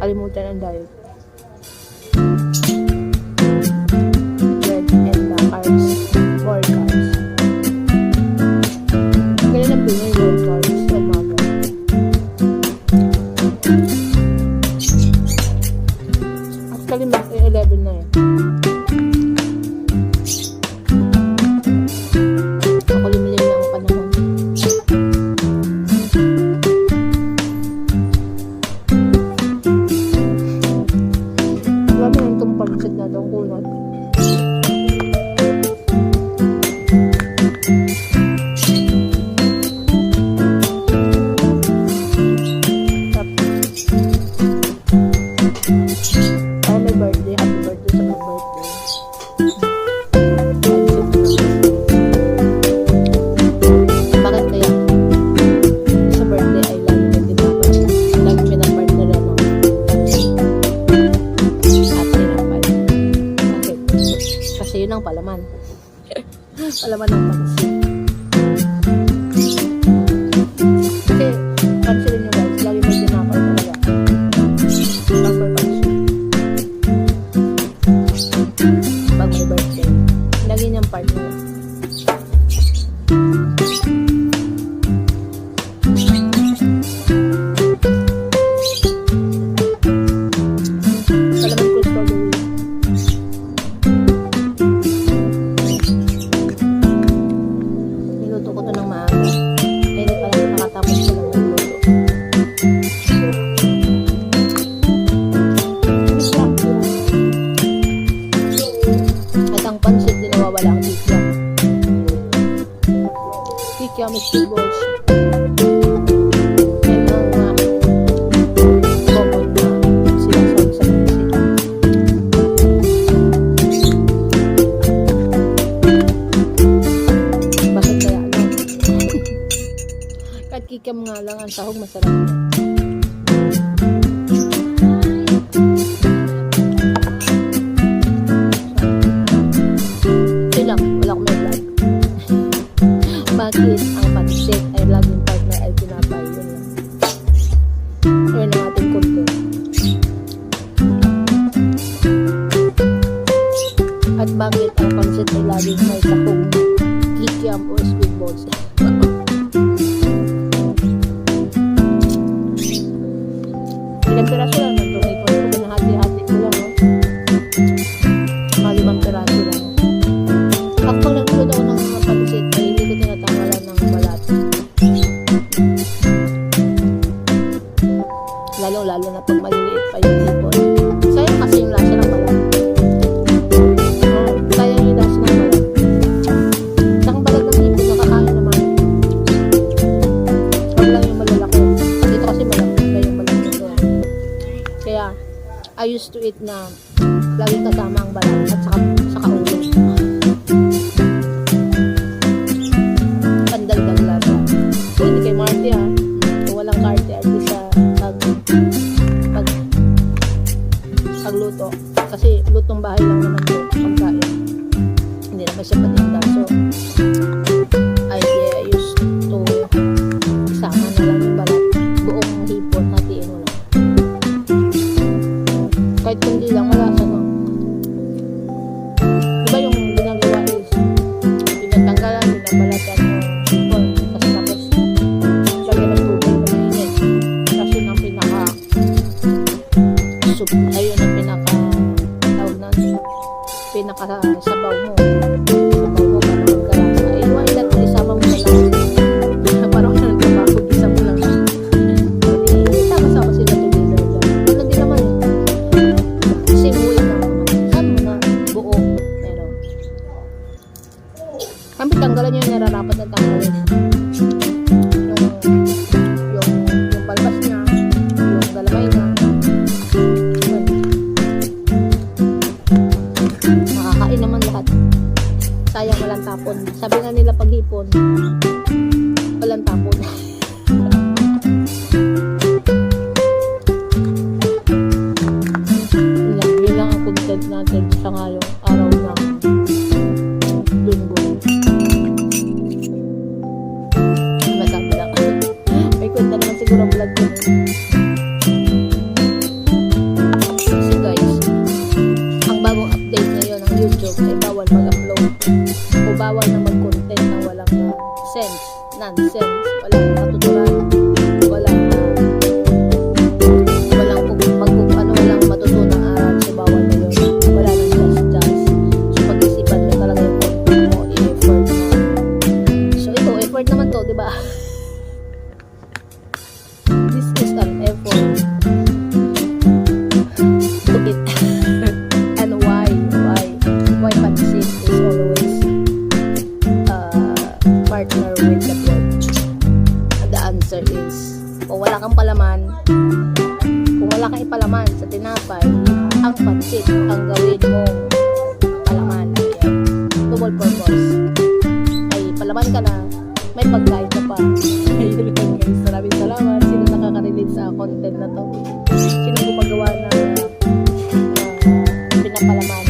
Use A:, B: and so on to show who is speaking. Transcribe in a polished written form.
A: Kalimutan ang diet. Bread and carbs. More carbs. Kaya na Pinoy more carbs sa umaga. Actually, mag-11 na yun. Ako limlim lang ang panahon. Marami na itong pagkat na itong kunot. Ay, may birthday. Happy birthday sa my birthday. Bakit kaya sa birthday ay lagi may tinapay? Lagi pinapartner ng at tinapay. Bakit? Kasi yun ang palaman. Palaman ng pansin. Kasi, pansin nyo guys, lagi may tinapay talaga. Tinapay pansin. Pag may birthday, lagi niyang partner. Palaman ko strawberry. Niluto ko to ng maaga. Hindi pa lang nakatapos ko lang ng luto. At ang pansit din nawawala ang kikiam. Kikiam is two balls. And ang common na sinasawag sa pansit. Bakit kaya lang? Kahit kikiam nga lang ang sahog masarap na. Yun lang, wala akong may vlog. Bakit ang pansit ay laging partner ay tinapay? Yun lang. Yun ang ating content. At bakit ang pansit ay laging may sahog, kikiam o sweet balls? Ilang piraso lang ng tunay ko. Pinahati-hati ko lang, no? Mga 5 piraso lang. At pag nagulod ako ng mga pansit, ay hindi ko tinatanggalan ng balat. Lalo na pag maliliit pa yung hipon. Sayang kasi yung lasa ng balat. Sayang yung lasa ng balat. Ang balat ng hipon, nakakain naman. Huwag lang yung malalaki. Dito kasi malalaki pa yung balat nito. Kaya, I used to eat na laging kasama ang balat at saka ulo. Pandagdag lasa. So, hindi kay Marty ha. Kung walang Marty sa pagluto. Kasi lutong bahay lang naman ito. Pagkain. Hindi naman siya patinda. So, I used to isama na lang yung balat. Buong hipon, hatiin mo lang. Kahit kundi lang, wala sa no. Diba yung ginagawa is pinatanggalan, binabalatan yung hipon. Tapos lagyan ng tubig na mainit. Kasi ang pinaka ayun ang pinaka tawag na siguro vlog ko. Kasi guys, ang bagong update ngayon ng YouTube ay bawal mag-upload o bawal na mag-content na walang sense, nonsense, walang katuturan, walang walang matutunang aral, so bawal na yun. Wala nang just. So pag-isipan mo talaga yung content mo, i-effort mo. So ito, effort naman to, di ba? This is an effort to it. And why Pansit is always partner with the bread? And the answer is, kung wala kang palaman, kung wala kang ipalaman sa tinapay, ang pansit ang gawin mong palaman. Ayan. Double purpose. Ay, palaman ka na, may pagkain ka pa. Ayun lang guys. Maraming salamat. Sino nakaka-relate sa content na to? Sino gumagawa ng pinapalaman?